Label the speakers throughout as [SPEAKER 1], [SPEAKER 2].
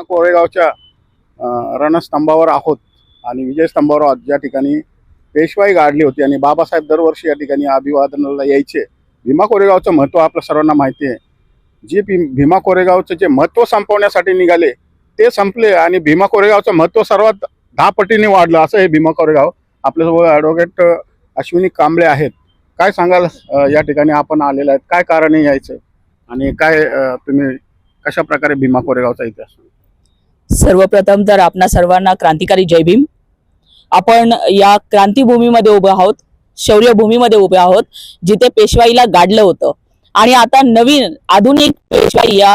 [SPEAKER 1] कोरेगावच्या रणस्तंभावर आहोत आणि विजयस्तंभावर आहोत, ज्या ठिकाणी पेशवाई गाडली होती आणि बाबासाहेब दरवर्षी या ठिकाणी अभिवादनाला यायचे. भीमा कोरेगावचं महत्त्व आपल्या सर्वांना माहिती आहे. जे भीमा कोरेगावचं जे महत्त्व संपवण्यासाठी निघाले ते संपले आणि भीमा कोरेगावचं महत्त्व सर्वात 10 पटीने वाढलं. असं हे भीमा कोरेगाव. आपल्यासोबत ॲडव्होकेट अश्विनी कांबळे आहेत. काय सांगाल, या ठिकाणी आपण आलेले आहेत, काय कारण आहे यायचं आणि काय तुम्ही कशा प्रकारे भीमा कोरेगावचा इतिहास?
[SPEAKER 2] सर्वप्रथम तर आपणा सर्वांना क्रांतिकारी जय भीम. आपण या क्रांतीभूमीमध्ये उभे आहोत, शौर्यभूमीमध्ये उभे आहोत, जिथे पेशवाईला गाडलं होतं आणि आता नवीन आधुनिक पेशवाई या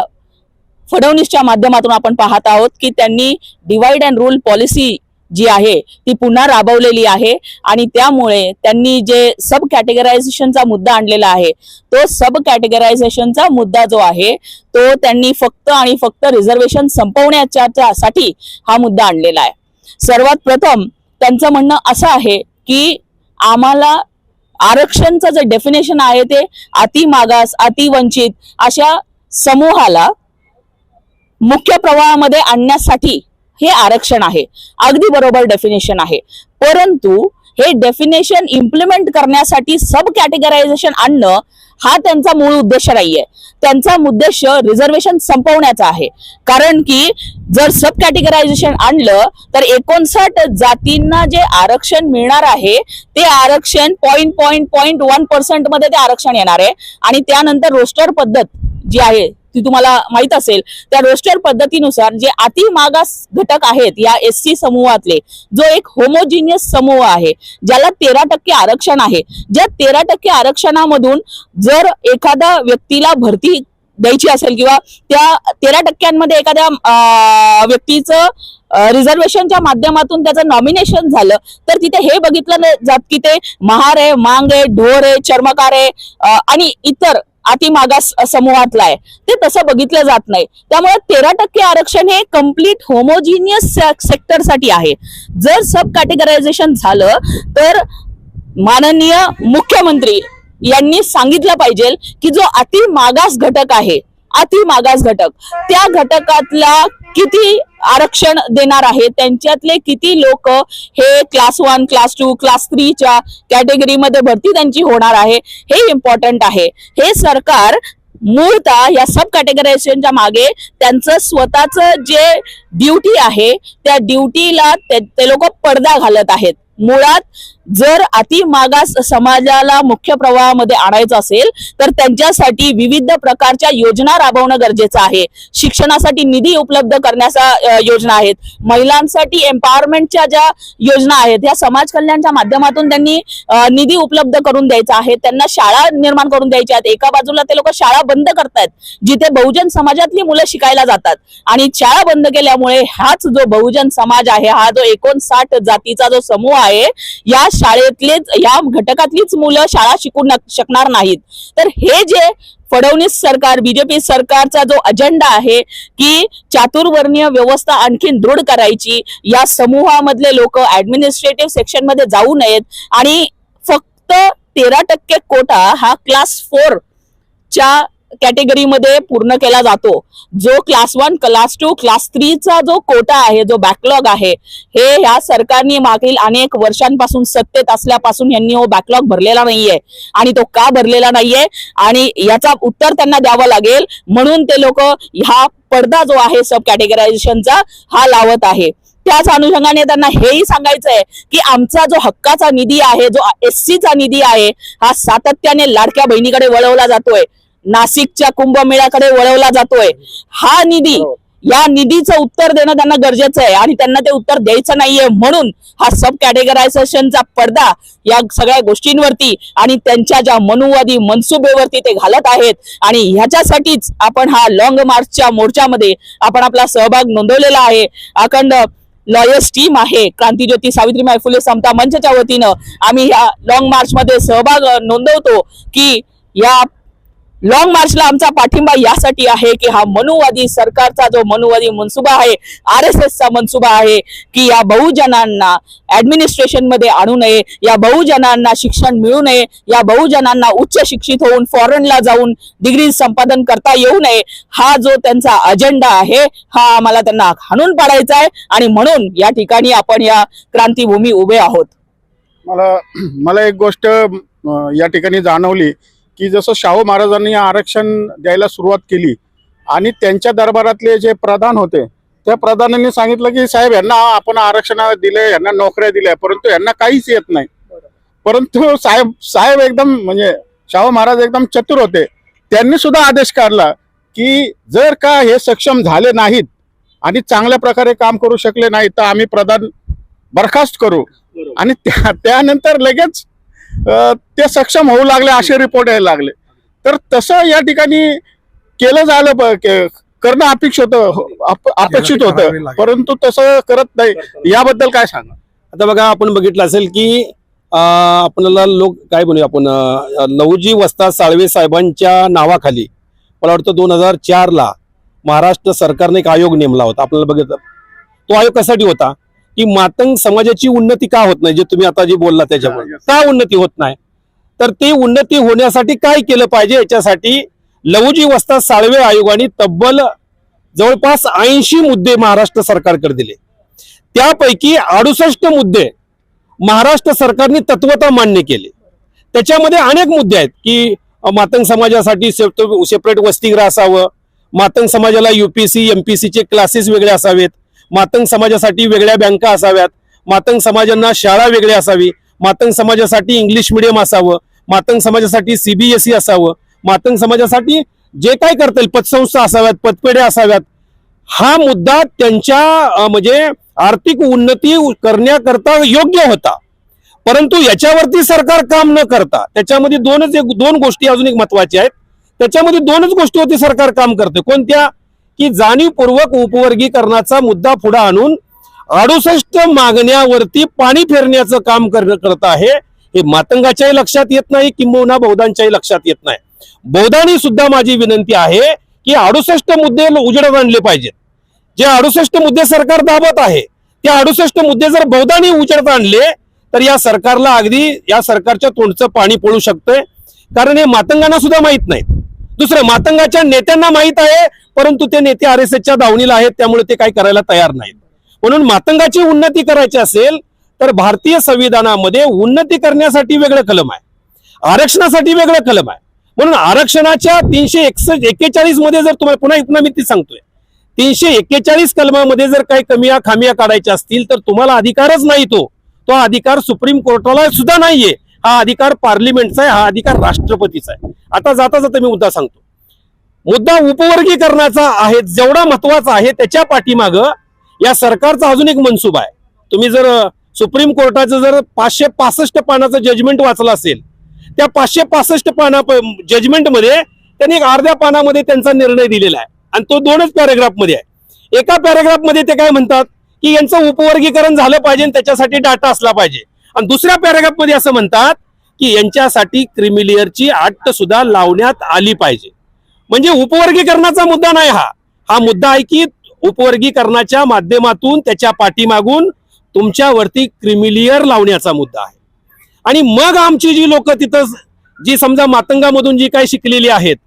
[SPEAKER 2] फडणवीसच्या माध्यमातून आपण पाहत आहोत की त्यांनी डिवाइड अँड रूल पॉलिसी जी आहे ती पुन्हा राबवलेली आहे आणि त्यामुळे त्यांनी जे सब कॅटेगरायझेशनचा मुद्दा आणलेला आहे तो सब कॅटेगरायझेशनचा मुद्दा जो आहे तो त्यांनी फक्त आणि फक्त रिझर्वेशन संपवण्याच्या साठी हा मुद्दा आणलेला आहे. सर्वात प्रथम त्यांचं म्हणणं असं आहे की आम्हाला आरक्षणचं जे डेफिनेशन आहे ते अति मागास, अति वंचित अशा समूहाला मुख्य प्रवाहामध्ये आणण्यासाठी हे आरक्षण आहे. अगदी बरोबर डेफिनेशन आहे, परंतु हे डेफिनेशन इम्प्लिमेंट करण्यासाठी सब कॅटेगरायझेशन आणणं हा त्यांचा मूळ उद्देश नाहीये. त्यांचा उद्देश रिझर्वेशन संपवण्याचा आहे. कारण की जर सब कॅटेगरायझेशन आणलं तर 59 जातींना जे आरक्षण मिळणार आहे ते आरक्षण 0.1% मध्ये ते आरक्षण येणार आहे आणि त्यानंतर रोस्टर पद्धत जी आहे ती तुम्हाला माहित असेल. त्या रोस्टर पद्धतीनुसार जे अति मागास घटक आहेत या एससी समूहातले, जो एक होमोजिनियस समूह आहे ज्याला 13% आरक्षण आहे, ज्या 13% आरक्षणामधून जर एखाद्या व्यक्तीला भरती द्यायची असेल किंवा त्या 13% एखाद्या व्यक्तीचं रिझर्वेशनच्या माध्यमातून त्याचं नॉमिनेशन झालं तर तिथे हे बघितलं जात की ते महार आहे, मांग आहे, ढोर आहे, चर्मकार आहे आणि इतर अति मागास समूहातला आहे, ते तसं बघितलं जात नाही. त्यामुळे 13% आरक्षण हे कम्प्लीट होमोजिनियस सेक्टर साठी आहे. जर सब कॅटेगरायझेशन झालं तर माननीय मुख्यमंत्री यांनी सांगितलं पाहिजे की जो अति मागास घटक आहे, अति मागास घटक, त्या घटकातला किती आरक्षण देणार आहे, त्यांच्यातले किती लोक हे क्लास 1, क्लास 2, क्लास 3 च्या कॅटेगरीमध्ये भरती त्यांची होणार आहे, हे इम्पॉर्टंट आहे. हे सरकार मूळतः या सब कॅटेगरायझेशनच्या मागे त्यांचं स्वतःचं जे ड्युटी आहे त्या ड्युटीला ते लोक पडदा घालत आहेत. मुळात जर अति मागास समाजाला मुख्य प्रवाहामध्ये आणायचं असेल तर त्यांच्यासाठी विविध प्रकारच्या योजना राबवणं गरजेचं आहे. शिक्षणासाठी निधी उपलब्ध करण्याच्या योजना आहेत, महिलांसाठी एम्पॉवरमेंटच्या ज्या योजना आहेत या समाज कल्याणच्या माध्यमातून त्यांनी निधी उपलब्ध करून द्यायचा आहे. त्यांना शाळा निर्माण करून द्यायच्या आहेत. एका बाजूला ते लोक शाळा बंद करतायत जिथे बहुजन समाजातली मुलं शिकायला जातात आणि शाळा बंद केल्यामुळे हाच जो बहुजन समाज आहे, हा जो 59 जातीचा जो समूह आहे, या शाळेतलेच या घटकातलीच मुलं शाळा शिकू शकणार नाहीत. तर हे जे फडणवीस सरकार, बीजेपी सरकारचा जो अजेंडा आहे की चातुर्वर्णीय व्यवस्था आणखीन दृढ करायची, या समूहामधले लोक ऍडमिनिस्ट्रेटिव्ह सेक्शन मध्ये जाऊ नयेत आणि फक्त 13% कोटा हा क्लास 4 च्या कॅटेगरीमध्ये पूर्ण केला जातो. जो क्लास 1, क्लास 2, क्लास 3 चा जो कोटा आहे, जो बॅकलॉग आहे, हे ह्या सरकारने मागील अनेक वर्षांपासून सत्तेत असल्यापासून यांनी बॅकलॉग भरलेला नाहीये आणि तो का भरलेला नाहीये आणि याचा उत्तर त्यांना द्यावं लागेल. म्हणून ते लोक हा पडदा जो आहे सब कॅटेगरायझेशनचा हा लावत आहे. त्याच अनुषंगाने त्यांना हेही सांगायचंय की आमचा जो हक्काचा निधी आहे, जो एससीचा निधी आहे, हा सातत्याने लाडक्या बहिणीकडे वळवला जातोय, नाशिकच्या कुंभमेळ्याकडे वळवला जातोय. हा निधी, या निधीचं उत्तर देणं त्यांना गरजेचं आहे आणि त्यांना ते उत्तर द्यायचं नाहीये. म्हणून हा सब कॅटेगरायझेशनचा पडदा या सगळ्या गोष्टींवरती आणि त्यांच्या ज्या मनुवादी मनसुबेवरती ते घालत आहेत आणि ह्याच्यासाठीच आपण हा लॉंग मार्चच्या मोर्चामध्ये आपण आपला सहभाग नोंदवलेला आहे. अखंड लॉयर्स टीम आहे, क्रांतीज्योती सावित्रीबाई फुले समता मंचच्या वतीनं आम्ही या लॉंग मार्च मध्ये सहभाग नोंदवतो की या लॉंग मार्चला आमचा पाठिंबा यासाठी आहे की हा मनुवादी सरकारचा जो मनुवादी मनसुबा आहे, RSSचा मनसुबा आहे की या बहुजनांना ऍडमिनिस्ट्रेशन मध्ये आणू नये, या बहुजनांना शिक्षण मिळू नये, या बहुजनांना उच्च शिक्षित होऊन फॉरेनला जाऊन डिग्री संपादन करता येऊ नये, हा जो त्यांचा अजेंडा आहे हा आम्हाला त्यांना हाणून पाडायचा आहे. आणि म्हणून या ठिकाणी आपण या क्रांतीभूमी उभे आहोत.
[SPEAKER 1] मला एक गोष्ट या ठिकाणी जाणवली की जसं शाहू महाराजांनी आरक्षण द्यायला सुरुवात केली आणि त्यांच्या दरबारातले जे प्रधान होते त्या प्रधानांनी सांगितलं की साहेब यांना आपण आरक्षण दिले, यांना नोकऱ्या दिल्या, परंतु यांना काहीच येत नाही. परंतु साहेब एकदम म्हणजे शाहू महाराज एकदम चतुर होते. त्यांनी सुद्धा आदेश काढला की जर का हे सक्षम झाले नाहीत आणि चांगल्या प्रकारे काम करू शकले नाहीत तर आम्ही प्रधान बरखास्त करू. आणि त्यानंतर लगेच ते सक्षम होऊ लागले असे रिपोर्ट यायला लागले. तर तसं या ठिकाणी केलं झालं करणं अपेक्षित होतं, परंतु तसं करत नाही. याबद्दल काय सांगा?
[SPEAKER 3] आता बघा, आपण बघितलं असेल की आपल्याला लोक काय म्हणूया, आपण लहुजी वस्ताद साळवे साहेबांच्या नावाखाली मला वाटतं 2004ला महाराष्ट्र सरकारने एक आयोग नेमला होता. आपल्याला बघितलं तो आयोग कशासाठी होता की मातंग समाजाची उन्नती का होत नाही, जे तुम्ही आता जे बोलला त्याच्यावर का उन्नती होत नाही, तर ती उन्नती होण्यासाठी काय केलं पाहिजे याच्यासाठी लहुजी वस्ताद साळवे आयोगाने तब्बल जवळपास 80 मुद्दे महाराष्ट्र सरकारकडे दिले. त्यापैकी 68 मुद्दे महाराष्ट्र सरकारने तत्वता मान्य केले. त्याच्यामध्ये अनेक मुद्दे आहेत की मातंग समाजासाठी सेपरेट वसतिगृह असावं, मातंग समाजाला UPC MPC चे क्लासेस वेगळे असावेत, मातंग समाजासाठी वेगळ्या बँका असाव्यात, मातंग समाजांना शाळा वेगळी असावी, मातंग समाजासाठी इंग्लिश मिडियम असावं, मातंग समाजासाठी CBSE असावं, मातंग समाजासाठी जे काय करता येईल पतसंस्था असाव्यात, पतपेढ्या असाव्यात. हा मुद्दा त्यांच्या म्हणजे आर्थिक उन्नती करण्याकरता योग्य होता. परंतु याच्यावरती सरकार काम न करता त्याच्यामध्ये दोन गोष्टी अजून एक महत्वाच्या आहेत. त्याच्यामध्ये 2च गोष्टीवरती सरकार काम करते. कोणत्या? की जाणीवपूर्वक उपवर्गीकरणाचा मुद्दा पुढे आणून 68 मागण्यावरती पाणी फेरण्याचं काम करत आहे. हे मातंगाच्याही लक्षात येत नाही, किंबहुना बौद्धांच्याही लक्षात येत नाही. बौद्धांनी सुद्धा माझी विनंती आहे की 68 मुद्दे उजेडात आणले पाहिजेत. जे 68 मुद्दे सरकार दाबत आहे ते 68 मुद्दे जर बौद्धांनी उजेडात आणले तर या सरकारला अगदी या सरकारच्या तोंडचं पाणी पडू शकतंय. कारण हे मातंगांना सुद्धा माहित नाही. दुसरं, मातंगाच्या नेत्यांना माहित आहे, परंतु ते नेते RSSच्या दावणीला आहेत, त्यामुळे ते काही करायला तयार नाहीत. म्हणून मातंगाची उन्नती करायची असेल तर भारतीय संविधानामध्ये उन्नती करण्यासाठी वेगळं कलम आहे, आरक्षणासाठी वेगळं कलम आहे. म्हणून आरक्षणाच्या 341 मध्ये जर तुम्हाला पुन्हा मी ती सांगतोय, 341 कलमामध्ये जर काही कमिया खामिया काढायच्या असतील तर तुम्हाला अधिकारच नाही. तो अधिकार सुप्रीम कोर्टाला सुद्धा नाहीये. हा अधिकार पार्लिमेंटचा आहे, हा अधिकार राष्ट्रपतीचा आहे. आता जाता जाता मी मुद्दा सांगतो. मुद्दा उपवर्गीकरणाचा आहे, जेवढा महत्वाचा आहे त्याच्या पाठीमागं या सरकारचा अजून एक मनसुबा आहे. तुम्ही जर सुप्रीम कोर्टाचं जर 565 पानाचं जजमेंट वाचलं असेल, त्या 565 पाना जजमेंटमध्ये त्यांनी एक अर्ध्या पानामध्ये त्यांचा निर्णय दिलेला आहे आणि तो 2च पॅरेग्राफमध्ये आहे. एका पॅरेग्राफमध्ये ते काय म्हणतात की यांचं उपवर्गीकरण झालं पाहिजे आणि त्याच्यासाठी डाटा असला पाहिजे. आणि दुसऱ्या पॅरेग्राफमध्ये असं म्हणतात की यांच्यासाठी क्रिमिलियरची अट सुद्धा लावण्यात आली पाहिजे. म्हणजे उपवर्गीकरणाचा मुद्दा नाही हा मुद्दा आहे की उपवर्गीकरणाच्या माध्यमातून त्याच्या पाठीमागून तुमच्यावरती क्रिमिलियर लावण्याचा मुद्दा आहे. आणि मग आमची जी लोक तिथं जी समजा मातंगामधून जी काही शिकलेली आहेत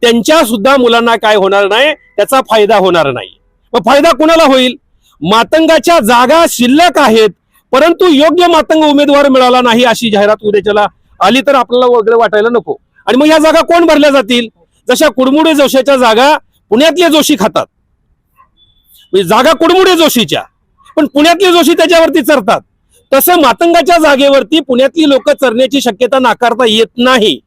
[SPEAKER 3] त्यांच्या सुद्धा मुलांना काय होणार नाही, त्याचा फायदा होणार नाही. मग फायदा कुणाला होईल? मातंगाच्या जागा शिल्लक आहेत, परंतु योग्य मातंग उमेदवार मिळाला नाही अशी जाहिरात उद्याच्याला आली तर आपल्याला वगैरे वाटायला नको. आणि मग ह्या जागा कोण भरल्या जातील? जशा कुडमुडे जोशीच्या जागा पुण्यातले जोशी खातात, जागा कुडमुडे जोशीच्या, पण पुण्यातले जोशी त्याच्यावरती चरतात. तसं मातंगाच्या जागेवरती पुण्यातली लोक चरण्याची शक्यता नाकारता येत नाही.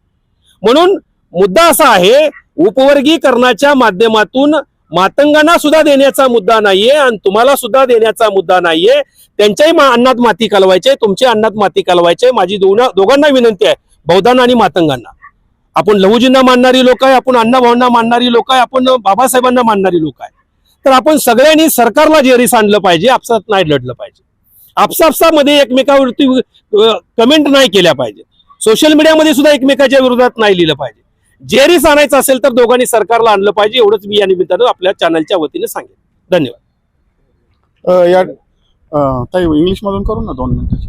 [SPEAKER 3] म्हणून मुद्दा असा आहे, उपवर्गीकरणाच्या माध्यमातून मातंगांना सुद्धा देण्याचा मुद्दा नाहीये आणि तुम्हाला सुद्धा देण्याचा मुद्दा नाहीये. त्यांच्याही अन्नात माती कालवायचे, तुमच्या अन्नात माती कालवायचे. माझी दोघांना विनंती आहे, बौद्धांना आणि मातंगांना. आपण लहुजींना मानणारी लोक आहे, आपण अण्णाभाऊंना मानणारी लोक आहे, आपण बाबासाहेबांना मानणारी लोक आहे. तर आपण सगळ्यांनी सरकारला जेरीस आणलं पाहिजे, आपसात नाही लढलं पाहिजे. आपसामध्ये एकमेकावरती कमेंट नाही केल्या पाहिजे. सोशल मीडियामध्ये सुद्धा एकमेकाच्या विरोधात नाही लिहिलं पाहिजे. जेरीस आणायचं असेल तर दोघांनी सरकारला आणलं पाहिजे, एवढंच मी या निमित्तानं आपल्या चॅनलच्या वतीने सांगेन. धन्यवाद.
[SPEAKER 1] ताई इंग्लिशमधून करू ना 2 मिनिटाची.